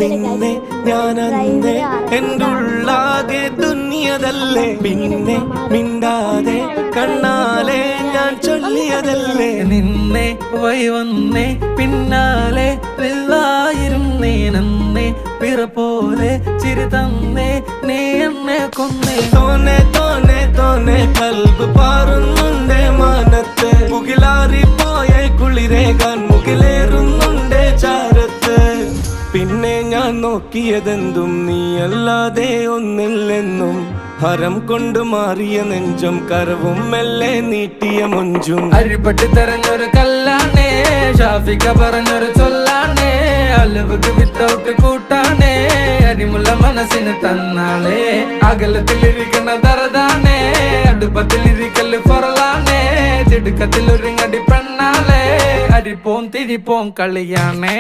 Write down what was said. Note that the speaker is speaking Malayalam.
നിന്നെ ഞാനന്നേ എൻ്റെ ഉള്ളാകെ തുന്നിയതല്ലേ പിന്നെ മിണ്ടാതെ കണ്ണാലെ ഞാൻ ചൊല്ലിയതല്ലേ നിന്നെ വന്നേ പിന്നാലെ വെള്ളായിരുന്നേ നന്നേ പിറ പോലെ ചിരി തന്നേ നീ എന്നെ കൊന്നേ തോനെ തോനെ തോനെ കൽബ് പാറുന്നുണ്ട് മാനത്ത് മുകിലാറിപ്പോയ കുളിരേകാൻ മുകിലേറുന്നുണ്ട് ചാരത്ത് പിന്നെ ഞാൻ നോക്കിയതെന്തും നീയല്ലാതെ ഒന്നില്ലെന്നും ഹരം കൊണ്ട് മാറിയ നെഞ്ചും കരവും മെല്ലെ നീട്ടിയ മൊഞ്ചും അരിപ്പട്ടി തെരഞ്ഞൊരു കല്ലാണേ ഷാഫിക്ക പറഞ്ഞൊരു ചൊല്ലാണേ അലവുക്ക് വിത്തൗട്ട് കൂട്ടാണേ അരിമുള്ള മനസ്സിന് തന്നാളേ അകലത്തിലിരിക്കണ ദറതാണേ അടുപ്പത്തിലിരിക്കല് പൊറലാണേ തിടുക്കത്തിലൊരുങ്ങടി പെണ്ണാളേ അരിപ്പോം തിരിപ്പോം കളിയാണേ